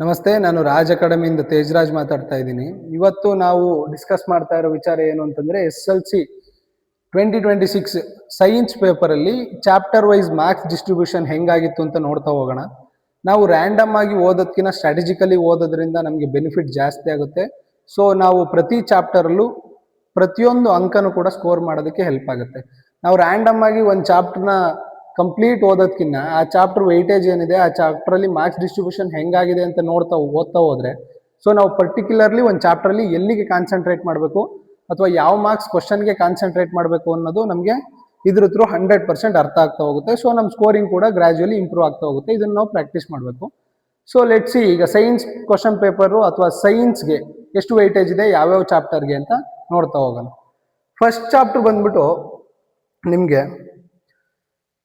ನಮಸ್ತೆ, ನಾನು ರಾಜ್ ಅಕಾಡೆಮಿಯಿಂದ ತೇಜರಾಜ್ ಮಾತಾಡ್ತಾ ಇದ್ದೀನಿ. ಇವತ್ತು ನಾವು ಡಿಸ್ಕಸ್ ಮಾಡ್ತಾ ಇರೋ ವಿಚಾರ ಏನು ಅಂತಂದ್ರೆ SLC 2026 ಸೈನ್ಸ್ ಪೇಪರಲ್ಲಿ ಚಾಪ್ಟರ್ ವೈಸ್ ಮಾರ್ಕ್ಸ್ ಡಿಸ್ಟ್ರಿಬ್ಯೂಷನ್ ಹೆಂಗಾಗಿತ್ತು ಅಂತ ನೋಡ್ತಾ ಹೋಗೋಣ. ನಾವು ರ್ಯಾಂಡಮ್ ಆಗಿ ಓದೋದಕ್ಕಿಂತ ಸ್ಟ್ರಾಟಜಿಕಲಿ ಓದೋದ್ರಿಂದ ನಮಗೆ ಬೆನಿಫಿಟ್ ಜಾಸ್ತಿ ಆಗುತ್ತೆ. ಸೊ ನಾವು ಪ್ರತಿ ಚಾಪ್ಟರಲ್ಲೂ ಪ್ರತಿಯೊಂದು ಅಂಕನೂ ಕೂಡ ಸ್ಕೋರ್ ಮಾಡೋದಕ್ಕೆ ಹೆಲ್ಪ್ ಆಗುತ್ತೆ. ನಾವು ರ್ಯಾಂಡಮ್ ಆಗಿ ಒಂದು ಚಾಪ್ಟರ್ನ ಕಂಪ್ಲೀಟ್ ಓದೋದಕ್ಕಿಂತ ಆ ಚಾಪ್ಟರ್ ವೆಯ್ಟೇಜ್ ಏನಿದೆ, ಆ ಚಾಪ್ಟರಲ್ಲಿ ಮಾರ್ಕ್ಸ್ ಡಿಸ್ಟ್ರಿಬ್ಯೂಷನ್ ಹೆಂಗಾಗಿದೆ ಅಂತ ಓದ್ತಾ ಹೋದ್ರೆ ಸೊ ನಾವು ಪರ್ಟಿಕ್ಯುಲರ್ಲಿ ಒಂದು ಚಾಪ್ಟರ್ಲಿ ಎಲ್ಲಿಗೆ ಕಾನ್ಸಂಟ್ರೇಟ್ ಮಾಡಬೇಕು ಅಥವಾ ಯಾವ ಮಾರ್ಕ್ಸ್ ಕ್ವಶನ್ಗೆ ಕಾನ್ಸಂಟ್ರೇಟ್ ಮಾಡಬೇಕು ಅನ್ನೋದು ನಮಗೆ ಇದ್ರ ಥ್ರೂ 100% ಅರ್ಥ ಆಗ್ತಾ ಹೋಗುತ್ತೆ. ಸೊ ನಮ್ಮ ಸ್ಕೋರಿಂಗ್ ಕೂಡ ಗ್ರಾಜುಯಲಿ ಇಂಪ್ರೂವ್ ಆಗ್ತಾ ಹೋಗುತ್ತೆ. ಇದನ್ನು ನಾವು ಪ್ರಾಕ್ಟೀಸ್ ಮಾಡಬೇಕು. ಸೊ ಲೆಟ್ಸ್ ಸಿ, ಈಗ ಸೈನ್ಸ್ ಕ್ವಶನ್ ಪೇಪರು ಅಥವಾ ಸೈನ್ಸ್ಗೆ ಎಷ್ಟು ವೆಯ್ಟೇಜ್ ಇದೆ ಯಾವ್ಯಾವ ಚಾಪ್ಟರ್ಗೆ ಅಂತ ನೋಡ್ತಾ ಹೋಗೋಣ. ಫಸ್ಟ್ ಚಾಪ್ಟರ್ ಬಂದ್ಬಿಟ್ಟು ನಿಮಗೆ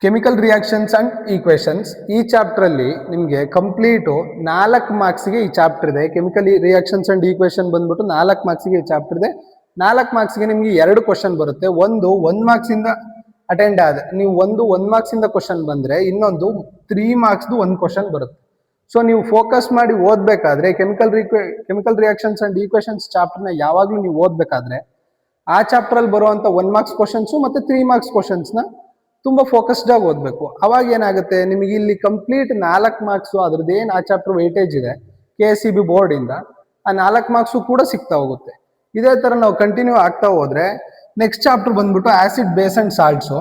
ಕೆಮಿಕಲ್ ರಿಯಾಕ್ಷನ್ಸ್ ಅಂಡ್ ಈಕ್ವೇಷನ್ಸ್. ಈ ಚಾಪ್ಟರ್ ಅಲ್ಲಿ ನಿಮಗೆ ಕಂಪ್ಲೀಟು 4 ಮಾರ್ಕ್ಸ್ಗೆ ಈ ಚಾಪ್ಟರ್ ಇದೆ. ಕೆಮಿಕಲ್ ರಿಯಾಕ್ಷನ್ಸ್ ಅಂಡ್ ಈಕ್ವೇಷನ್ ಬಂದ್ಬಿಟ್ಟು 4 ಮಾರ್ಕ್ಸ್ಗೆ ಈ ಚಾಪ್ಟರ್ ಇದೆ. 4 ಮಾರ್ಕ್ಸ್ಗೆ ನಿಮಗೆ 2 ಕ್ವಶನ್ ಬರುತ್ತೆ. ಒಂದು 1 ಮಾರ್ಕ್ಸಿಂದ ಅಟೆಂಡ್ ಆದ ನೀವು 1 ಮಾರ್ಕ್ಸಿಂದ ಕ್ವಶನ್ ಬಂದ್ರೆ ಇನ್ನೊಂದು 3 ಮಾರ್ಕ್ಸ್ದು 1 ಕ್ವಶನ್ ಬರುತ್ತೆ. ಸೊ ನೀವು ಫೋಕಸ್ ಮಾಡಿ ಓದಬೇಕಾದ್ರೆ ಕೆಮಿಕಲ್ ರಿಯಾಕ್ಷನ್ಸ್ ಅಂಡ್ ಈಕ್ವೇಷನ್ಸ್ ಚಾಪ್ಟರ್ನ ಯಾವಾಗಲೂ ನೀವು ಓದಬೇಕಾದ್ರೆ ಆ ಚಾಪ್ಟರಲ್ಲಿ ಬರುವಂಥ 1 ಮಾರ್ಕ್ಸ್ ಕ್ವಶನ್ಸು ಮತ್ತು 3 ಮಾರ್ಕ್ಸ್ ಕ್ವಶನ್ಸ್ನ ತುಂಬ ಫೋಕಸ್ಡ್ ಆಗಿ ಓದಬೇಕು. ಅವಾಗ ಏನಾಗುತ್ತೆ, ನಿಮಗೆ ಇಲ್ಲಿ ಕಂಪ್ಲೀಟ್ 4 ಮಾರ್ಕ್ಸು ಅದ್ರದ್ದೇನು ಆ ಚಾಪ್ಟರ್ ವೆಯ್ಟೇಜ್ ಇದೆ KSEB ಬೋರ್ಡಿಂದ ಆ 4 ಮಾರ್ಕ್ಸು ಕೂಡ ಸಿಗ್ತಾ ಹೋಗುತ್ತೆ. ಇದೇ ಥರ ನಾವು ಕಂಟಿನ್ಯೂ ಆಗ್ತಾ ಹೋದ್ರೆ ನೆಕ್ಸ್ಟ್ ಚಾಪ್ಟರ್ ಬಂದ್ಬಿಟ್ಟು acid base and salts.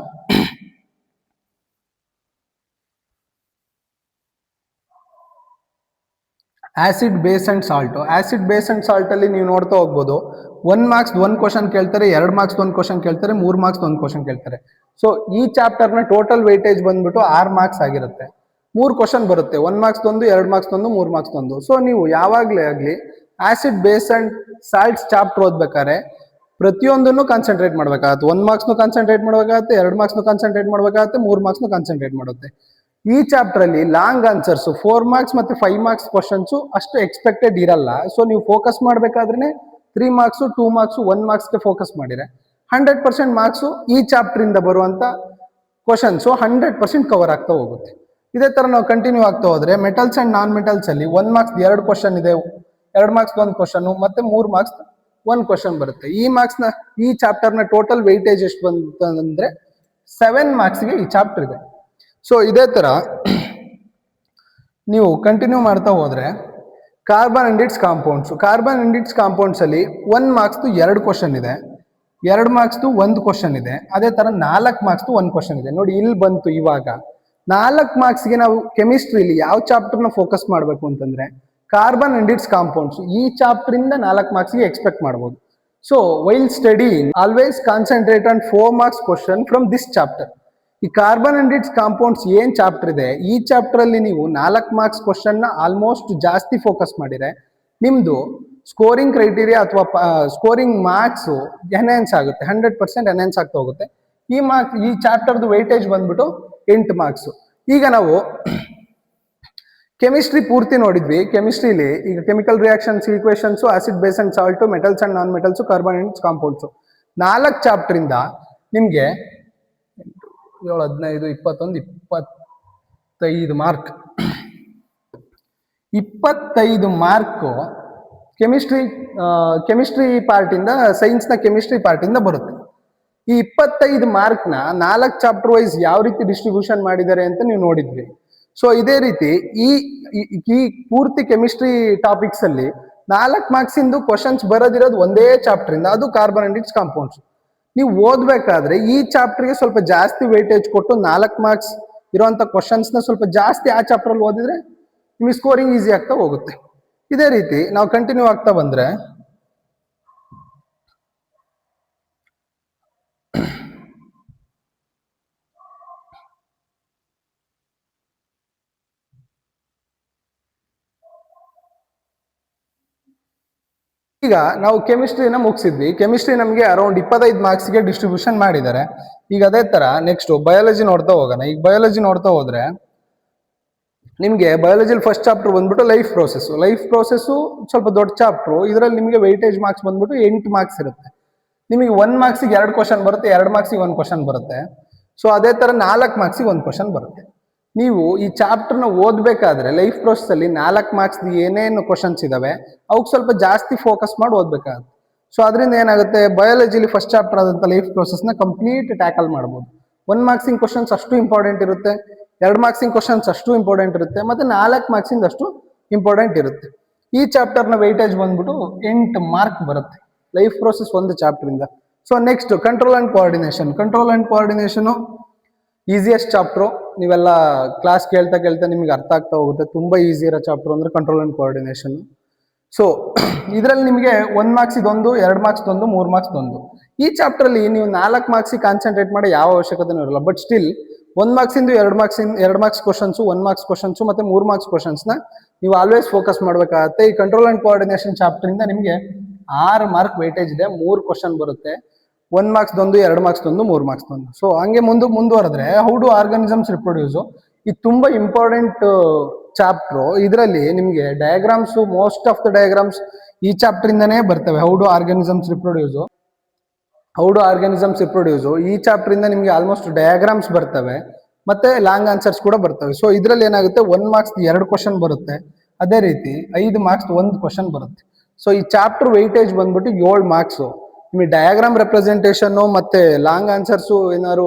Acid base and salt ಅಲ್ಲಿ ನೀವು ನೋಡ್ತಾ ಹೋಗ್ಬೋದು 1 ಮಾರ್ಕ್ಸ್ 1 ಕ್ವಶನ್ ಕೇಳ್ತಾರೆ, 2 ಮಾರ್ಕ್ಸ್ 1 ಕ್ವಶನ್ ಕೇಳ್ತಾರೆ, 3 ಮಾರ್ಕ್ಸ್ 1 ಕ್ವಶನ್ ಕೇಳ್ತಾರೆ. ಸೊ ಈ ಚಾಪ್ಟರ್ನ ಟೋಟಲ್ ವೆಯ್ಟೇಜ್ ಬಂದ್ಬಿಟ್ಟು 6 ಮಾರ್ಕ್ಸ್ ಆಗಿರುತ್ತೆ. 3 ಕ್ವಶನ್ ಬರುತ್ತೆ, 1 ಮಾರ್ಕ್ಸ್ 1, 2 ಮಾರ್ಕ್ಸ್ 1, 3 ಮಾರ್ಕ್ಸ್ 1. ಸೊ ನೀವು ಯಾವಾಗಲೇ ಆಗಲಿ acid base and salts chapter ಓದ್ಬೇಕಾದ್ರೆ ಪ್ರತಿಯೊಂದನ್ನು ಕಾನ್ಸಂಟ್ರೇಟ್ ಮಾಡಬೇಕಾಗುತ್ತೆ. 1 ಮಾರ್ಕ್ಸ್ನು ಕಾನ್ಸಂಟ್ರೇಟ್ ಮಾಡಬೇಕಾಗುತ್ತೆ, 2 ಮಾರ್ಕ್ಸ್ನು ಕಾನ್ಸಂಟ್ರೇಟ್ ಮಾಡಬೇಕಾಗುತ್ತೆ, 3 ಮಾರ್ಕ್ಸ್ನು ಕಾನ್ಸಂಟ್ರೇಟ್ ಮಾಡುತ್ತೆ. ಈ ಚಾಪ್ಟರ್ ಅಲ್ಲಿ ಲಾಂಗ್ ಆನ್ಸರ್ಸ್ 4 ಮಾರ್ಕ್ಸ್ ಮತ್ತೆ 5 ಮಾರ್ಕ್ಸ್ ಕ್ವಶನ್ಸ್ ಅಷ್ಟು ಎಕ್ಸ್ಪೆಕ್ಟೆಡ್ ಇರಲ್ಲ. ಸೊ ನೀವು ಫೋಕಸ್ ಮಾಡಬೇಕಾದ್ರೆ 3 ಮಾರ್ಕ್ಸ್ 2 ಮಾರ್ಕ್ಸ್ 1 ಮಾರ್ಕ್ಸ್ಗೆ ಫೋಕಸ್ ಮಾಡಿದ್ರೆ 100% ಮಾರ್ಕ್ಸು ಈ ಚಾಪ್ಟರ್ ಇಂದ ಬರುವಂತ ಕ್ವಶನ್ಸು 100% ಕವರ್ ಆಗ್ತಾ ಹೋಗುತ್ತೆ. ಇದೇ ತರ ನಾವು ಕಂಟಿನ್ಯೂ ಆಗ್ತಾ ಹೋದ್ರೆ ಮೆಟಲ್ಸ್ ಅಂಡ್ ನಾನ್ ಮೆಟಲ್ಸ್ ಅಲ್ಲಿ 1 ಮಾರ್ಕ್ಸ್ 2 ಕ್ವಶನ್ ಇದೆ, 2 ಮಾರ್ಕ್ಸ್ 1 ಕ್ವಶನ್ ಮತ್ತೆ 3 ಮಾರ್ಕ್ಸ್ 1 ಕ್ವಶನ್ ಬರುತ್ತೆ. ಈ ಚಾಪ್ಟರ್ನ ಟೋಟಲ್ ವೆಯ್ಟೇಜ್ ಎಷ್ಟು ಬಂತಂದ್ರೆ 7 ಮಾರ್ಕ್ಸ್ಗೆ ಈ ಚಾಪ್ಟರ್ ಇದೆ. ಸೊ ಇದೇ ತರ ನೀವು ಕಂಟಿನ್ಯೂ ಮಾಡ್ತಾ ಹೋದ್ರೆ ಕಾರ್ಬನ್ ಅಂಡ್ ಇಟ್ಸ್ ಕಾಂಪೌಂಡ್ಸ್ ಅಲ್ಲಿ 1 ಮಾರ್ಕ್ಸ್ದು 2 ಕ್ವಶನ್ ಇದೆ, 2 ಮಾರ್ಕ್ಸ್ದು 1 ಕ್ವಶನ್ ಇದೆ. ಅದೇ ತರ 4 ಮಾರ್ಕ್ಸ್ದು 1 ಕ್ವಶನ್ ಇದೆ. ನೋಡಿ ಇಲ್ಲಿ ಬಂತು. ಇವಾಗ 4 ಮಾರ್ಕ್ಸ್ಗೆ ನಾವು ಕೆಮಿಸ್ಟ್ರಿಲಿ ಯಾವ ಚಾಪ್ಟರ್ನ ಫೋಕಸ್ ಮಾಡಬೇಕು ಅಂತಂದ್ರೆ ಕಾರ್ಬನ್ ಅಂಡ್ ಇಟ್ಸ್ ಕಾಂಪೌಂಡ್ಸ್. ಈ ಚಾಪ್ಟರ್ ಇಂದ 4 ಮಾರ್ಕ್ಸ್ಗೆ ಎಕ್ಸ್ಪೆಕ್ಟ್ ಮಾಡಬಹುದು. So while studying always concentrate on 4 marks question from this chapter. ಈ ಕಾರ್ಬನ್ ಅಂಡ್ ಇಟ್ಸ್ ಕಾಂಪೌಂಡ್ಸ್ ಏನ್ ಚಾಪ್ಟರ್ ಇದೆ, ಈ ಚಾಪ್ಟರ್ ಅಲ್ಲಿ ನೀವು 4 ಮಾರ್ಕ್ಸ್ ಕ್ವಶನ್ ನ ಆಲ್ಮೋಸ್ಟ್ ಜಾಸ್ತಿ ಫೋಕಸ್ ಮಾಡಿದ್ರೆ ನಿಮ್ದು ಸ್ಕೋರಿಂಗ್ ಕ್ರೈಟೀರಿಯಾ ಅಥವಾ ಸ್ಕೋರಿಂಗ್ ಮಾರ್ಕ್ಸ್ ಎನ್ಹ್ಯಾನ್ಸ್ ಆಗುತ್ತೆ, 100% ಎನ್ಹ್ಯಾನ್ಸ್ ಆಗ್ತಾ ಹೋಗುತ್ತೆ. ಈ ಚಾಪ್ಟರ್ದು ವೆಯ್ಟೇಜ್ ಬಂದ್ಬಿಟ್ಟು 8 ಮಾರ್ಕ್ಸ್. ಈಗ ನಾವು ಕೆಮಿಸ್ಟ್ರಿ ಪೂರ್ತಿ ನೋಡಿದ್ವಿ. ಕೆಮಿಸ್ಟ್ರಿಲಿ ಈಗ chemical reactions, equations, acid base and salt, metals and non metals, carbon and it's compounds 4 chapter ಇಂದ ನಿಮ್ಗೆ 7, 15, 21, 25 ಮಾರ್ಕ್. 25 ಮಾರ್ಕ್ ಕೆಮಿಸ್ಟ್ರಿ ಪಾರ್ಟ್ ಇಂದ, ಸೈನ್ಸ್ ನ ಕೆಮಿಸ್ಟ್ರಿ ಪಾರ್ಟ್ ಇಂದ ಬರುತ್ತೆ. ಈ 25 ಮಾರ್ಕ್ ನ 4 ಚಾಪ್ಟರ್ ವೈಸ್ ಯಾವ ರೀತಿ ಡಿಸ್ಟ್ರಿಬ್ಯೂಷನ್ ಮಾಡಿದ್ದಾರೆ ಅಂತ ನೀವು ನೋಡಿದ್ವಿ. ಸೊ ಇದೇ ರೀತಿ ಈ ಪೂರ್ತಿ ಕೆಮಿಸ್ಟ್ರಿ ಟಾಪಿಕ್ಸ್ ಅಲ್ಲಿ 4 ಮಾರ್ಕ್ಸ್ ಇಂದು ಕ್ವಶನ್ಸ್ ಬರೋದಿರೋದು ಒಂದೇ ಚಾಪ್ಟರ್ ಇಂದ, ಅದು ಕಾರ್ಬನ್ ಅಂಡ್ ಇಟ್ಸ್ ಕಾಂಪೌಂಡ್ಸ್. ನೀವು ಓದ್ಬೇಕಾದ್ರೆ ಈ ಚಾಪ್ಟರ್ಗೆ ಸ್ವಲ್ಪ ಜಾಸ್ತಿ ವೆಯ್ಟೇಜ್ ಕೊಟ್ಟು 4 ಮಾರ್ಕ್ಸ್ ಇರುವಂತ ಕ್ವಶನ್ಸ್ ನ ಸ್ವಲ್ಪ ಜಾಸ್ತಿ ಆ ಚಾಪ್ಟರ್ ಅಲ್ಲಿ ಓದಿದ್ರೆ ನಿಮಗೆ ಸ್ಕೋರಿಂಗ್ ಈಸಿ ಆಗ್ತಾ ಹೋಗುತ್ತೆ. ಇದೇ ರೀತಿ ನಾವು ಕಂಟಿನ್ಯೂ ಆಗ್ತಾ ಬಂದ್ರೆ ಈಗ ನಾವು ಕೆಮಿಸ್ಟ್ರಿನ ಮುಗಿಸಿದ್ವಿ. ಕೆಮಿಸ್ಟ್ರಿ ನಮಗೆ ಅರೌಂಡ್ 25 ಮಾರ್ಕ್ಸ್ಗೆ ಡಿಸ್ಟ್ರಿಬ್ಯೂಷನ್ ಮಾಡಿದ್ದಾರೆ. ಈಗ ಅದೇ ತರ ನೆಕ್ಸ್ಟ್ ಬಯಾಲಜಿ ನೋಡ್ತಾ ಹೋಗೋಣ. ಈಗ ಬಯಾಲಜಿ ನೋಡ್ತಾ ಹೋದ್ರೆ ನಿಮಗೆ ಬಯಾಲಜಿಲಿ ಫಸ್ಟ್ ಚಾಪ್ಟರ್ ಬಂದ್ಬಿಟ್ಟು ಲೈಫ್ ಪ್ರೋಸೆಸ್ ಸ್ವಲ್ಪ ದೊಡ್ಡ ಚಾಪ್ಟರ್. ಇದರಲ್ಲಿ ನಿಮಗೆ ವೆಯ್ಟೇಜ್ ಮಾರ್ಕ್ಸ್ ಬಂದ್ಬಿಟ್ಟು 8 ಮಾರ್ಕ್ಸ್ ಇರುತ್ತೆ. ನಿಮಗೆ 1 ಮಾರ್ಕ್ಸಿಗೆ 2 ಕ್ವಶನ್ ಬರುತ್ತೆ, 2 ಮಾರ್ಕ್ಸಿಗೆ 1 ಕ್ವಶನ್ ಬರುತ್ತೆ. ಸೊ ಅದೇ ತರ 4 ಮಾರ್ಕ್ಸಿಗೆ 1 ಕ್ವಶನ್ ಬರುತ್ತೆ. ನೀವು ಈ ಚಾಪ್ಟರ್ನ ಓದಬೇಕಾದ್ರೆ ಲೈಫ್ ಪ್ರೋಸೆಸ್ಸಲ್ಲಿ 4 ಮಾರ್ಕ್ಸ್ ಏನೇನು ಕ್ವಶನ್ಸ್ ಇದಾವೆ ಅವಕ್ಕೆ ಸ್ವಲ್ಪ ಜಾಸ್ತಿ ಫೋಕಸ್ ಮಾಡಿ ಓದಬೇಕಾಗುತ್ತೆ. ಸೊ ಅದರಿಂದ ಏನಾಗುತ್ತೆ, ಬಯಾಲಜಿಲಿ ಫಸ್ಟ್ ಚಾಪ್ಟರ್ ಆದಂಥ ಲೈಫ್ ಪ್ರೋಸೆಸ್ನ ಕಂಪ್ಲೀಟ್ ಟ್ಯಾಕಲ್ ಮಾಡ್ಬೋದು. 1 ಮಾರ್ಕ್ಸಿಂಗ್ ಕ್ವಶನ್ಸ್ ಅಷ್ಟು ಇಂಪಾರ್ಟೆಂಟ್ ಇರುತ್ತೆ, 2 ಮಾರ್ಕ್ಸಿಂಗ್ ಕ್ವಶನ್ಸ್ ಅಷ್ಟು ಇಂಪಾರ್ಟೆಂಟ್ ಇರುತ್ತೆ, ಮತ್ತೆ 4 ಮಾರ್ಕ್ಸಿಂದ ಅಷ್ಟು ಇಂಪಾರ್ಟೆಂಟ್ ಇರುತ್ತೆ. ಈ ಚಾಪ್ಟರ್ನ ವೈಟೇಜ್ ಬಂದ್ಬಿಟ್ಟು 8 ಮಾರ್ಕ್ ಬರುತ್ತೆ ಲೈಫ್ ಪ್ರೋಸೆಸ್ ಒಂದು ಚಾಪ್ಟರಿಂದ. So next control and coordination. Control and coordination easiest chapter. ನೀವೆಲ್ಲ ಕ್ಲಾಸ್ ಕೇಳ್ತಾ ಕೇಳ್ತಾ ನಿಮಗೆ ಅರ್ಥ ಆಗ್ತಾ ಹೋಗುತ್ತೆ. ತುಂಬ ಈಸಿ ಇರೋ ಚಾಪ್ಟರ್ ಅಂದರೆ ಕಂಟ್ರೋಲ್ ಅಂಡ್ ಕೋಆರ್ಡಿನೇಷನ್. ಸೊ ಇದರಲ್ಲಿ ನಿಮಗೆ 1 ಮಾರ್ಕ್ಸ್ ಇದೊಂದು, 2 ಮಾರ್ಕ್ಸ್ ಒಂದು, 3 ಮಾರ್ಕ್ಸ್ ಒಂದು. ಈ ಚಾಪ್ಟರ್ಲಿ ನೀವು 4 ಮಾರ್ಕ್ಸಿಗೆ ಕಾನ್ಸಂಟ್ರೇಟ್ ಮಾಡಿ ಯಾವ ಅವಶ್ಯಕತೆನೂ ಇರಲ್ಲ. But still 1 ಮಾರ್ಕ್ಸಿಂದ 2 marks questions, 1 marks questions ಮತ್ತು 3 ಮಾರ್ಕ್ಸ್ ಕ್ವಶನ್ಸ್ನ ನೀವು ಆಲ್ವೇಸ್ ಫೋಕಸ್ ಮಾಡಬೇಕಾಗತ್ತೆ. ಈ ಕಂಟ್ರೋಲ್ ಅಂಡ್ ಕೋಆರ್ಡಿನೇಷನ್ ಚಾಪ್ಟರಿಂದ ನಿಮಗೆ 6 ಮಾರ್ಕ್ ವೈಟೇಜ್ ಇದೆ, 3 ಕ್ವಶನ್ ಬರುತ್ತೆ. 1 ಮಾರ್ಕ್ಸ್ ಒಂದು, 2 ಮಾರ್ಕ್ಸ್ ಒಂದು, 3 ಮಾರ್ಕ್ಸ್ ಒಂದು. ಸೊ ಹಂಗೆ ಮುಂದುವರೆದ್ರೆ ಹೌ ಡು ಆರ್ಗಾನಿಸಮ್ಸ್ ರಿಪ್ರೊಡ್ಯೂಸು, ಇದು ತುಂಬ ಇಂಪಾರ್ಟೆಂಟ್ ಚಾಪ್ಟ್ರು. ಇದರಲ್ಲಿ ನಿಮಗೆ ಡಯಾಗ್ರಾಮ್ಸು, ಮೋಸ್ಟ್ ಆಫ್ ದ ಡಯಾಗ್ರಾಮ್ಸ್ ಈ ಚಾಪ್ಟರಿಂದನೇ ಬರ್ತವೆ. ಹೌ ಡು ಆರ್ಗಾನಿಸಮ್ಸ್ ರಿಪ್ರೊಡ್ಯೂಸು ಈ ಚಾಪ್ಟರಿಂದ ನಿಮಗೆ ಆಲ್ಮೋಸ್ಟ್ ಡಯಾಗ್ರಾಮ್ಸ್ ಬರ್ತವೆ ಮತ್ತೆ ಲಾಂಗ್ ಆನ್ಸರ್ಸ್ ಕೂಡ ಬರ್ತವೆ. ಸೊ ಇದರಲ್ಲಿ ಏನಾಗುತ್ತೆ, 1 ಮಾರ್ಕ್ಸ್ 2 ಕ್ವಶನ್ ಬರುತ್ತೆ, ಅದೇ ರೀತಿ 5 ಮಾರ್ಕ್ಸ್ 1 ಕ್ವಶನ್ ಬರುತ್ತೆ. ಸೊ ಈ ಚಾಪ್ಟರ್ ವೈಟೇಜ್ ಬಂದ್ಬಿಟ್ಟು 7 ಮಾರ್ಕ್ಸು. ನಿಮಗೆ ಡಯಾಗ್ರಾಮ್ ರೆಪ್ರೆಸೆಂಟೇಷನ್ನು ಮತ್ತೆ ಲಾಂಗ್ ಆನ್ಸರ್ಸು ಏನಾದ್ರು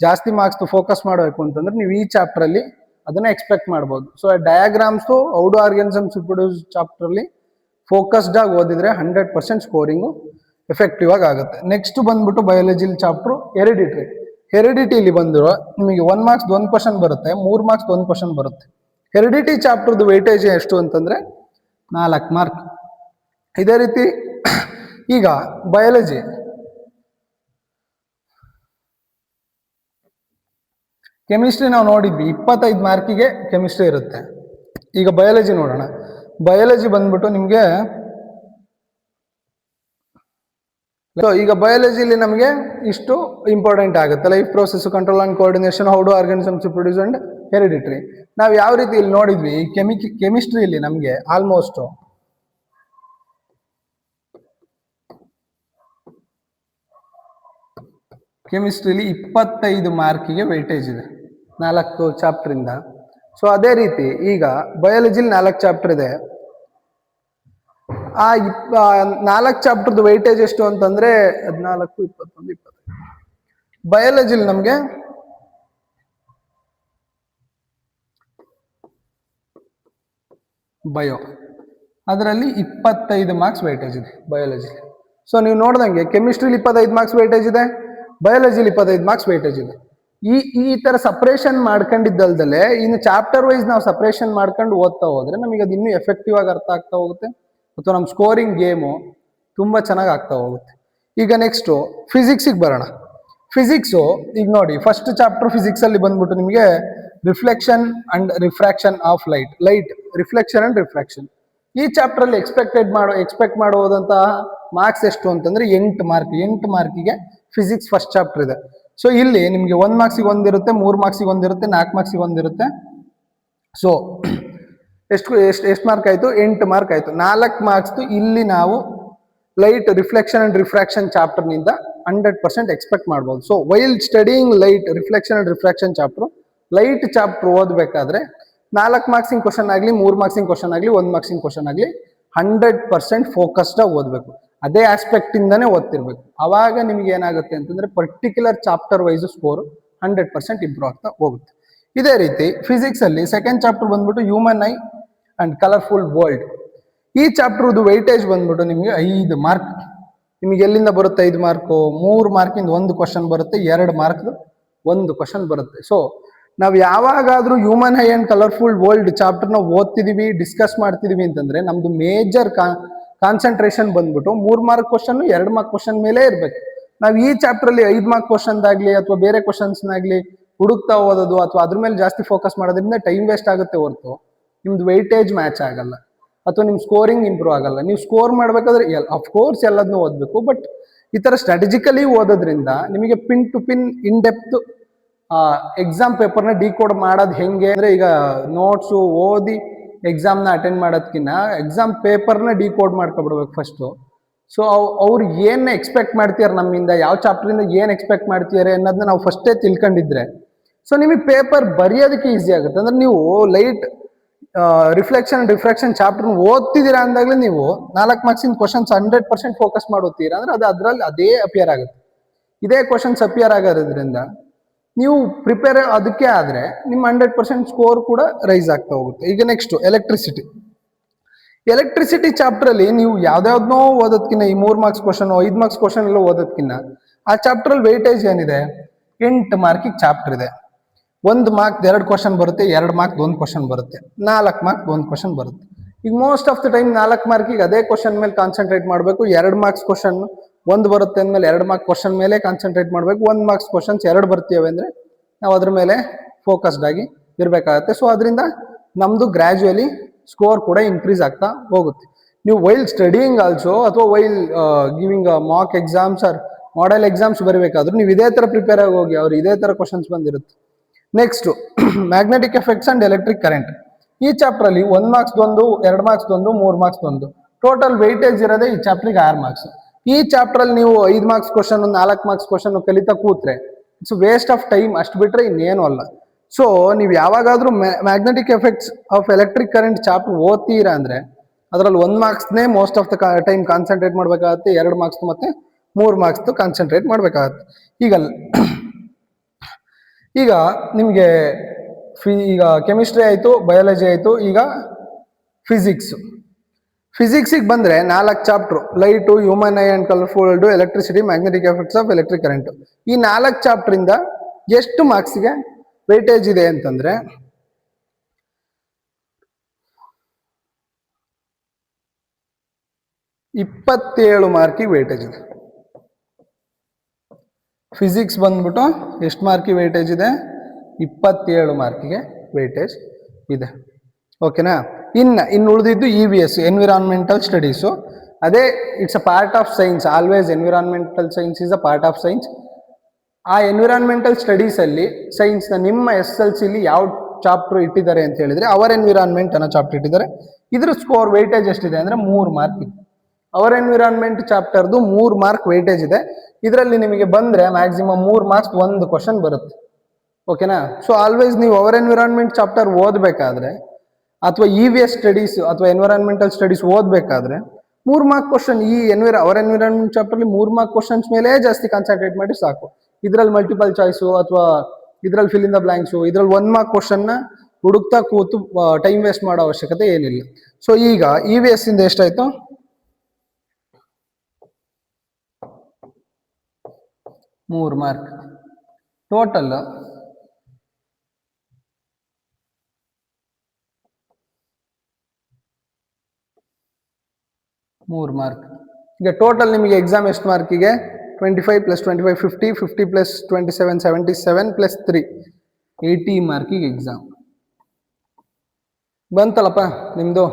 ಜಾಸ್ತಿ ಮಾರ್ಕ್ಸ್ ಫೋಕಸ್ ಮಾಡಬೇಕು ಅಂತಂದ್ರೆ ನೀವು ಈ ಚಾಪ್ಟರಲ್ಲಿ ಅದನ್ನ ಎಕ್ಸ್ಪೆಕ್ಟ್ ಮಾಡ್ಬೋದು. So diagrams how do organisms reproduce ಚಾಪ್ಟರ್ಲಿ ಫೋಕಸ್ಡ್ ಆಗಿ ಓದಿದ್ರೆ 100% ಸ್ಕೋರಿಂಗು ಎಫೆಕ್ಟಿವ್ ಆಗಿ ಆಗುತ್ತೆ. ನೆಕ್ಸ್ಟ್ ಬಂದ್ಬಿಟ್ಟು ಬಯಾಲಜಿ ಚಾಪ್ಟರ್ ಹೆರಿಡಿಟಿಲಿ ಬಂದಿರೋ ನಿಮಗೆ 1 ಮಾರ್ಕ್ಸ್ 1 ಕ್ವಶನ್ ಬರುತ್ತೆ, 3 ಮಾರ್ಕ್ಸ್ 1 ಕ್ವಶನ್ ಬರುತ್ತೆ. ಹೆರಿಡಿಟಿ ಚಾಪ್ಟರ್ದು ವೈಟೇಜ್ ಎಷ್ಟು ಅಂತಂದ್ರೆ 4 ಮಾರ್ಕ್. ಇದೇ ರೀತಿ ಈಗ ಬಯಾಲಜಿ ಕೆಮಿಸ್ಟ್ರಿ ನಾವು ನೋಡಿದ್ವಿ, 25 ಮಾರ್ಕಿಗೆ ಕೆಮಿಸ್ಟ್ರಿ ಇರುತ್ತೆ. ಈಗ ಬಯಾಲಜಿ ನೋಡೋಣ. ಬಯಾಲಜಿ ಬಂದ್ಬಿಟ್ಟು ನಿಮಗೆ ಈಗ ಬಯಾಲಜಿಲಿ ನಮಗೆ ಇಷ್ಟು ಇಂಪಾರ್ಟೆಂಟ್ ಆಗುತ್ತೆ: life process, control and coordination, how do organisms reproduce and hereditary. ನಾವು ಯಾವ ರೀತಿ ಇಲ್ಲಿ ನೋಡಿದ್ವಿ, ಕೆಮಿಸ್ಟ್ರಿಯಲ್ಲಿ ನಮಗೆ ಆಲ್ಮೋಸ್ಟ್ ಕೆಮಿಸ್ಟ್ರಿಲಿ 25 ಮಾರ್ಕಿಗೆ ವೈಟೇಜ್ ಇದೆ 4 ಚಾಪ್ಟರಿಂದ. ಸೊ ಅದೇ ರೀತಿ ಈಗ ಬಯಾಲಜಿಲಿ 4 ಚಾಪ್ಟರ್ ಇದೆ. ಆ 4 ಚಾಪ್ಟರ್ದು ವೈಟೇಜ್ ಎಷ್ಟು ಅಂತಂದ್ರೆ 14, 21, 25. ಬಯಾಲಜಿಲಿ ನಮಗೆ ಬಯೋ ಅದರಲ್ಲಿ 25 ಮಾರ್ಕ್ಸ್ ವೈಟೇಜ್ ಇದೆ ಬಯಾಲಜಿ. ಸೊ ನೀವು ನೋಡ್ದಂಗೆ ಕೆಮಿಸ್ಟ್ರಿಲಿ 25 ಮಾರ್ಕ್ಸ್ ವೈಟೇಜ್ ಇದೆ, ಬಯಾಲಜಿಲಿ 25 ಮಾರ್ಕ್ಸ್ ವೈಟೇಜ್ ಇದೆ. ಈ ತರ ಸಪ್ರೇಷನ್ ಮಾಡ್ಕೊಂಡಿದ್ದಲ್ದಲೆ ಇನ್ನು ಚಾಪ್ಟರ್ ವೈಸ್ ನಾವು ಸಪ್ರೇಷನ್ ಮಾಡ್ಕೊಂಡು ಓದ್ತಾ ಹೋದ್ರೆ ನಮಗೆ ಅದು ಇನ್ನೂ ಎಫೆಕ್ಟಿವ್ ಆಗಿ ಅರ್ಥ ಆಗ್ತಾ ಹೋಗುತ್ತೆ, ಅಥವಾ ನಮ್ಮ ಸ್ಕೋರಿಂಗ್ ಗೇಮು ತುಂಬ ಚೆನ್ನಾಗಿ ಆಗ್ತಾ ಹೋಗುತ್ತೆ. ಈಗ ನೆಕ್ಸ್ಟು ಫಿಸಿಕ್ಸಿಗೆ ಬರೋಣ. ಫಿಸಿಕ್ಸು ಈಗ ನೋಡಿ, ಫಸ್ಟ್ ಚಾಪ್ಟರ್ ಫಿಸಿಕ್ಸಲ್ಲಿ ಬಂದ್ಬಿಟ್ಟು ನಿಮಗೆ reflection and refraction of light reflection and refraction. ಈ ಚಾಪ್ಟರಲ್ಲಿ ಎಕ್ಸ್ಪೆಕ್ಟ್ ಮಾಡೋದಂತಹ ಮಾರ್ಕ್ಸ್ ಎಷ್ಟು ಅಂತಂದ್ರೆ 8 ಮಾರ್ಕ್. 8 ಮಾರ್ಕಿಗೆ ಫಿಸಿಕ್ಸ್ ಫಸ್ಟ್ ಚಾಪ್ಟರ್ ಇದೆ. ಸೊ ಇಲ್ಲಿ ನಿಮಗೆ 1 ಮಾರ್ಕ್ಸಿಗೆ ಒಂದಿರುತ್ತೆ, 3 ಮಾರ್ಕ್ಸಿಗೆ ಒಂದಿರುತ್ತೆ, 4 ಮಾರ್ಕ್ಸಿಗೆ ಒಂದಿರುತ್ತೆ. ಸೊ ಎಷ್ಟು ಮಾರ್ಕ್ ಆಯಿತು? 8 ಮಾರ್ಕ್ ಆಯಿತು. 4 ಮಾರ್ಕ್ಸ್ ಇಲ್ಲಿ ನಾವು ಲೈಟ್ ರಿಫ್ಲೆಕ್ಷನ್ ಅಂಡ್ ರಿಫ್ರಾಕ್ಷನ್ ಚಾಪ್ಟರ್ನಿಂದ 100% ಎಕ್ಸ್ಪೆಕ್ಟ್ ಮಾಡ್ಬೋದು. So while studying light reflection and refraction chapter, light chapter ಓದಬೇಕಾದ್ರೆ 4 ಮಾರ್ಕ್ಸಿಂಗ್ ಕ್ವಶನ್ ಆಗಲಿ, 3 ಮಾರ್ಕ್ಸಿಂಗ್ ಕ್ವಶನ್ ಆಗಲಿ, 1 ಮಾರ್ಕ್ಸಿಂಗ್ ಕ್ವಶನ್ ಆಗಲಿ 100% ಫೋಕಸ್ಡ್ ಆಗಿ ಓದಬೇಕು. ಅದೇ ಆಸ್ಪೆಕ್ಟ್ ಇಂದಾನೆ ಓದ್ತಿರ್ಬೇಕು. ಅವಾಗ ನಿಮ್ಗೆ ಏನಾಗುತ್ತೆ ಅಂತಂದ್ರೆ particular chapter wise score 100% improve ಆಗ್ತಾ ಹೋಗುತ್ತೆ. ಇದೇ ರೀತಿ ಫಿಸಿಕ್ಸ್ ಅಲ್ಲಿ ಸೆಕೆಂಡ್ ಚಾಪ್ಟರ್ ಬಂದ್ಬಿಟ್ಟು human eye and colourful world. ಈ ಚಾಪ್ಟರ್ದು ವೈಟೇಜ್ ಬಂದ್ಬಿಟ್ಟು ನಿಮಗೆ 5 ಮಾರ್ಕ್. ನಿಮಗೆ ಎಲ್ಲಿಂದ ಬರುತ್ತೆ 5 ಮಾರ್ಕು? 3 ಮಾರ್ಕಿಂದ 1 ಕ್ವಶನ್ ಬರುತ್ತೆ, 2 ಮಾರ್ಕ್ 1 ಕ್ವಶನ್ ಬರುತ್ತೆ. ಸೊ ನಾವು ಯಾವಾಗಾದ್ರೂ human eye and colourful world ಚಾಪ್ಟರ್ನ ಓದ್ತಿದೀವಿ, ಡಿಸ್ಕಸ್ ಮಾಡ್ತಿದೀವಿ ಅಂತಂದ್ರೆ ನಮ್ದು ಮೇಜರ್ ಕಾನ್ಸಂಟ್ರೇಷನ್ ಬಂದ್ಬಿಟ್ಟು 3 ಮಾರ್ಕ್ ಕ್ವಶನ್, 2 ಮಾರ್ಕ್ ಕ್ವಶನ್ ಮೇಲೆ ಇರ್ಬೇಕು. ನಾವು ಈ ಚಾಪ್ಟರ್ ಅಲ್ಲಿ 5 ಮಾರ್ಕ್ ಕ್ವಶನ್ ಆಗ್ಲಿ ಅಥವಾ ಬೇರೆ ಕ್ವಶನ್ಸ್ನಾಗ್ಲಿ ಹುಡುಕ್ತಾ ಓದೋದು ಅಥವಾ ಅದ್ರ ಮೇಲೆ ಜಾಸ್ತಿ ಫೋಕಸ್ ಮಾಡೋದ್ರಿಂದ ಟೈಮ್ ವೇಸ್ಟ್ ಆಗುತ್ತೆ ಹೊರತು ನಿಮ್ದು ವೈಟೇಜ್ ಮ್ಯಾಚ್ ಆಗಲ್ಲ ಅಥವಾ ನಿಮ್ ಸ್ಕೋರಿಂಗ್ ಇಂಪ್ರೂವ್ ಆಗಲ್ಲ. ನೀವು ಸ್ಕೋರ್ ಮಾಡ್ಬೇಕಾದ್ರೆ ಅಫ್ಕೋರ್ಸ್ ಎಲ್ಲದನ್ನೂ ಓದ್ಬೇಕು, ಬಟ್ ಈ ತರ ಸ್ಟ್ರಾಟಜಿಕಲಿ ಓದೋದ್ರಿಂದ ನಿಮಗೆ pin to pin in depth exam ಪೇಪರ್ನ ಡಿಕೋಡ್ ಮಾಡೋದು ಹೆಂಗೆ ಅಂದ್ರೆ, ಈಗ ನೋಟ್ಸು ಓದಿ ಎಕ್ಸಾಮ್ನ ಅಟೆಂಡ್ ಮಾಡೋದಕ್ಕಿಂತ ಎಕ್ಸಾಮ್ ಪೇಪರ್ನ ಡಿಕೋಡ್ ಮಾಡ್ಕೊಬಿಡ್ಬೇಕು ಫಸ್ಟು. ಸೊ ಅವ್ರು ಏನು ಎಕ್ಸ್ಪೆಕ್ಟ್ ಮಾಡ್ತೀಯಾರ ನಮ್ಮಿಂದ, ಯಾವ ಚಾಪ್ಟರಿಂದ ಏನು ಎಕ್ಸ್ಪೆಕ್ಟ್ ಮಾಡ್ತೀಯಾರೆ ಅನ್ನೋದನ್ನ ನಾವು ಫಸ್ಟೇ ತಿಳ್ಕೊಂಡಿದ್ರೆ ಸೊ ನಿಮಗೆ ಪೇಪರ್ ಬರೆಯೋದಕ್ಕೆ ಈಸಿ ಆಗುತ್ತೆ. ಅಂದ್ರೆ ನೀವು light reflection and refraction chapter ಓದ್ತಿದ್ದೀರಾ ಅಂದಾಗಲೇ ನೀವು 4 ಮಾರ್ಕ್ಸಿನ ಕ್ವಶನ್ಸ್ 100% ಫೋಕಸ್ ಮಾಡೋತೀರಾ ಅಂದ್ರೆ ಅದು ಅದರಲ್ಲಿ ಅದೇ ಅಪಿಯರ್ ಆಗುತ್ತೆ. ಇದೇ ಕ್ವಶನ್ಸ್ ಅಪಿಯರ್ ಆಗೋದ್ರಿಂದ ನೀವು ಪ್ರಿಪೇರ್ ಅದಕ್ಕೆ ಆದ್ರೆ ನಿಮ್ಮ 100% ಸ್ಕೋರ್ ಕೂಡ ರೈಸ್ ಆಗ್ತಾ ಹೋಗುತ್ತೆ. ಈಗ ನೆಕ್ಸ್ಟ್ ಎಲೆಕ್ಟ್ರಿಸಿಟಿ ಚಾಪ್ಟರ್ ಅಲ್ಲಿ ನೀವು ಯಾವ್ದಾವ್ದನ್ನೋ ಓದೋದ್ಕಿನ್ನ ಈ 3 ಮಾರ್ಕ್ಸ್ ಕ್ವಶನ್ 5 ಮಾರ್ಕ್ಸ್ ಕ್ವಶನ್ ಎಲ್ಲ ಓದೋದ್ಕಿನ್ನ ಆ ಚಾಪ್ಟರ್ ಅಲ್ಲಿ ವೆಯ್ಟೇಜ್ ಏನಿದೆ 8 ಮಾರ್ಕಿಗೆ ಚಾಪ್ಟರ್ ಇದೆ. 1 ಮಾರ್ಕ್ 2 ಕ್ವಶನ್ ಬರುತ್ತೆ, 2 ಮಾರ್ಕ್ 1 ಕ್ವಶನ್ ಬರುತ್ತೆ, 4 ಮಾರ್ಕ್ 1 ಕ್ವಶನ್ ಬರುತ್ತೆ. ಈಗ ಮೋಸ್ಟ್ ಆಫ್ ದ ಟೈಮ್ 4 ಮಾರ್ಕಿಗೆ ಅದೇ ಕ್ವಶನ್ ಮೇಲೆ ಕಾನ್ಸಂಟ್ರೇಟ್ ಮಾಡಬೇಕು. 2 ಮಾರ್ಕ್ಸ್ ಕ್ವಶನ್ 1 ಬರುತ್ತೆ ಅಂದ್ಮೇಲೆ 2 ಮಾರ್ಕ್ ಕ್ವಶನ್ ಮೇಲೆ ಕಾನ್ಸಂಟ್ರೇಟ್ ಮಾಡಬೇಕು. 1 ಮಾರ್ಕ್ಸ್ ಕ್ವಶನ್ಸ್ 2 ಬರ್ತೀವಿ ಅಂದ್ರೆ ನಾವು ಅದ್ರ ಮೇಲೆ ಫೋಕಸ್ಡ್ ಆಗಿ ಇರಬೇಕಾಗತ್ತೆ. ಸೊ ಅದರಿಂದ ನಮ್ದು ಗ್ರಾಜುಯಲಿ ಸ್ಕೋರ್ ಕೂಡ ಇನ್ಕ್ರೀಸ್ ಆಗ್ತಾ ಹೋಗುತ್ತೆ. ನೀವು ವೈಲ್ ಸ್ಟಡಿಂಗ್ ಆಲ್ಸೋ ಅಥವಾ while giving mock exams or model exams ಬರಬೇಕಾದ್ರೂ ನೀವು ಇದೇ ತರ ಪ್ರಿಪೇರ್ ಆಗಿ ಹೋಗಿ, ಅವ್ರು ಇದೇ ತರ ಕ್ವಶನ್ಸ್ ಬಂದಿರುತ್ತೆ. Next magnetic effects and electric current. ಈ ಚಾಪ್ಟರ್ ಅಲ್ಲಿ 1 marks 1, 2 marks 1, 3 marks 1, total weightage ಇರೋದೇ ಈ ಚಾಪ್ಟರ್ಗೆ 6 ಮಾರ್ಕ್ಸ್. ಈ ಚಾಪ್ಟರ್ ಅಲ್ಲಿ ನೀವು 5 ಮಾರ್ಕ್ಸ್ ಕ್ವಶನ್ 4 ಮಾರ್ಕ್ಸ್ ಕ್ವಶನ್ ಕಲಿತಾ ಕೂತ್ರೆ ಇಟ್ಸ್ ವೇಸ್ಟ್ ಆಫ್ ಟೈಮ್. ಅಷ್ಟು ಬಿಟ್ರೆ ಇನ್ನೇನು ಅಲ್ಲ. ಸೊ ನೀವು ಯಾವಾಗಾದ್ರೂ magnetic effects of electric current chapter ಓದ್ತೀರಾ ಅಂದ್ರೆ ಅದರಲ್ಲಿ 1 ಮಾರ್ಕ್ಸ್ನೇ most of the time concentrate ಮಾಡ್ಬೇಕಾಗತ್ತೆ, 2 ಮಾರ್ಕ್ಸ್ ಮತ್ತೆ 3 ಮಾರ್ಕ್ಸ್ ಕಾನ್ಸಂಟ್ರೇಟ್ ಮಾಡ್ಬೇಕಾಗತ್ತೆ. ಈಗ ನಿಮಗೆ ಈಗ ಕೆಮಿಸ್ಟ್ರಿ ಆಯಿತು, ಬಯಾಲಜಿ ಆಯಿತು, ಈಗ ಫಿಸಿಕ್ಸಿಗೆ ಬಂದರೆ 4 chapter: light, human eye and colourful, electricity, magnetic effects of electric current. ಈ 4 ಚಾಪ್ಟ್ರಿಂದ ಎಷ್ಟು ಮಾರ್ಕ್ಸ್ಗೆ ವೇಟೇಜ್ ಇದೆ ಅಂತಂದ್ರೆ 27 ಮಾರ್ಕಿಗೆ ವೇಟೇಜ್ ಇದೆ. ಫಿಸಿಕ್ಸ್ ಬಂದ್ಬಿಟ್ಟು ಎಷ್ಟು ಮಾರ್ಕಿಗೆ ವೇಟೇಜ್ ಇದೆ? 27 ಮಾರ್ಕಿಗೆ ವೇಟೇಜ್ ಇದೆ. ಓಕೆನಾ? ಇನ್ನು ಉಳಿದಿದ್ದು EVS, ಎನ್ವಿರಾನ್ಮೆಂಟಲ್ ಸ್ಟಡೀಸು. ಅದೇ it's a part of science. Always environmental science is a part of science. ಆ ಎನ್ವಿರಾನ್ಮೆಂಟಲ್ ಸ್ಟಡೀಸಲ್ಲಿ ಸೈನ್ಸ್ನ ನಿಮ್ಮ SLCಲಿ ಯಾವ ಚಾಪ್ಟರ್ ಇಟ್ಟಿದ್ದಾರೆ ಅಂತ ಹೇಳಿದ್ರೆ ಅವರ್ ಎನ್ವಿರಾನ್ಮೆಂಟ್ ಅನ್ನೋ ಚಾಪ್ಟರ್ ಇಟ್ಟಿದ್ದಾರೆ. ಇದ್ರ ಸ್ಕೋರ್ ವೇಟೇಜ್ ಎಷ್ಟಿದೆ ಅಂದರೆ 3 ಮಾರ್ಕ್ ಇದೆ. ಅವರ್ ಎನ್ವಿರಾನ್ಮೆಂಟ್ ಚಾಪ್ಟರ್ದು 3 ಮಾರ್ಕ್ ವೇಟೇಜ್ ಇದೆ. ಇದರಲ್ಲಿ ನಿಮಗೆ ಬಂದರೆ ಮ್ಯಾಕ್ಸಿಮಮ್ 3 ಮಾರ್ಕ್ಸ್ 1 ಕ್ವಶನ್ ಬರುತ್ತೆ. ಓಕೆನಾ? ಸೊ ಆಲ್ವೇಸ್ ನೀವು ಅವರ್ ಎನ್ವಿರಾನ್ಮೆಂಟ್ ಚಾಪ್ಟರ್ ಓದಬೇಕಾದ್ರೆ ಅಥವಾ EVS ಸ್ಟಡೀಸ್ ಅಥವಾ ಎನ್ವಿರಾನ್ಮೆಂಟಲ್ ಸ್ಟಡೀಸ್ ಓದಬೇಕಾದ್ರೆ 3 ಮಾರ್ಕ್ ಕ್ವಶನ್ ಈ ಅವರ್ ಎನ್ವಿರಾನ್ಮೆಂಟ್ ಚಾಪ್ಟರ್ಲಿ 3 ಮಾರ್ಕ್ ಕ್ವಶನ್ಸ್ ಮೇಲೆ ಜಾಸ್ತಿ ಕಾನ್ಸಂಟ್ರೇಟ್ ಮಾಡಿ ಸಾಕು. ಇದರಲ್ಲಿ ಮಲ್ಟಿಪಲ್ ಚಾಯ್ಸು ಅಥವಾ ಇದರಲ್ಲಿ ಫಿಲ್ ಇನ್ ದ ಬ್ಲಾಂಕ್ಸು, ಇದರಲ್ಲಿ 1 ಮಾರ್ಕ್ ಕ್ವಶನ್ನ ಹುಡುಕ್ತಾ ಕೂತು ಟೈಮ್ ವೇಸ್ಟ್ ಮಾಡೋ ಅವಶ್ಯಕತೆ ಏನಿಲ್ಲ. ಸೊ ಈಗ EVS ಇಂದ ಎಷ್ಟಾಯ್ತು? 3 ಮಾರ್ಕ್ ಟೋಟಲ್. ಈಗ ಟೋಟಲ್ ನಿಮಗೆ ಎಕ್ಸಾಮ್ ಎಷ್ಟು ಮಾರ್ಕಿಗೆ? 25 + 25 50, 50 + 27 77 + 3 80 ಮಾರ್ಕಿಗೆ ಎಕ್ಸಾಮ್ ಬಂತಲ್ಲಪ್ಪ ನಿಮ್ದು.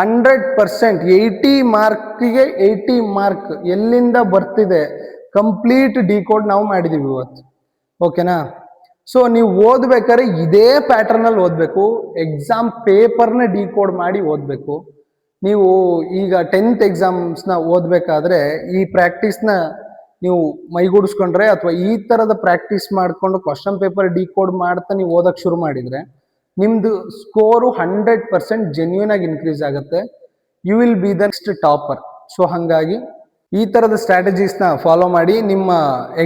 100% 80 ಮಾರ್ಕಿಗೆ 80 ಮಾರ್ಕ್ ಎಲ್ಲಿಂದ ಬರ್ತಿದೆ? ಕಂಪ್ಲೀಟ್ ಡಿಕೋಡ್ ನಾವು ಮಾಡಿದೀವಿ ಇವತ್ತು. ಓಕೆನಾ? ಸೊ ನೀವು ಓದ್ಬೇಕಾದ್ರೆ ಇದೇ ಪ್ಯಾಟರ್ನಲ್ಲಿ ಓದಬೇಕು. ಎಕ್ಸಾಮ್ ಪೇಪರ್ನ ಡಿಕೋಡ್ ಮಾಡಿ ಓದಬೇಕು. ನೀವು ಈಗ 10th ಎಕ್ಸಾಮ್ಸ್ನ ಓದಬೇಕಾದ್ರೆ ಈ ಪ್ರಾಕ್ಟೀಸ್ನ ನೀವು ಮೈಗೂಡಿಸ್ಕೊಂಡ್ರೆ ಅಥವಾ ಈ ಥರದ ಪ್ರಾಕ್ಟೀಸ್ ಮಾಡಿಕೊಂಡು ಕ್ವಶನ್ ಪೇಪರ್ ಡಿಕೋಡ್ ಮಾಡ್ತಾ ನೀವು ಓದಕ್ಕೆ ಶುರು ಮಾಡಿದರೆ ನಿಮ್ಮದು ಸ್ಕೋರು 100% ಜೆನ್ಯೂನ್ ಆಗಿ ಇನ್ಕ್ರೀಸ್ ಆಗುತ್ತೆ. You will be the next topper. So ಹಾಗಾಗಿ ಈ ಥರದ ಸ್ಟ್ರಾಟಜೀಸ್ನ ಫಾಲೋ ಮಾಡಿ ನಿಮ್ಮ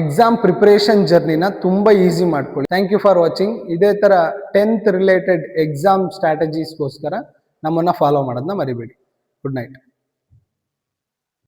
ಎಕ್ಸಾಮ್ ಪ್ರಿಪರೇಷನ್ ಜರ್ನಿನ ತುಂಬ ಈಸಿ ಮಾಡ್ಕೊಳ್ಳಿ. Thank you for watching. ಇದೇ ಥರ 10th ರಿಲೇಟೆಡ್ ಎಕ್ಸಾಮ್ ಸ್ಟ್ರಾಟಜೀಸ್ಗೋಸ್ಕರ ನಮ್ಮನ್ನು ಫಾಲೋ ಮಾಡೋದನ್ನ ಮರಿಬೇಡಿ. Good night.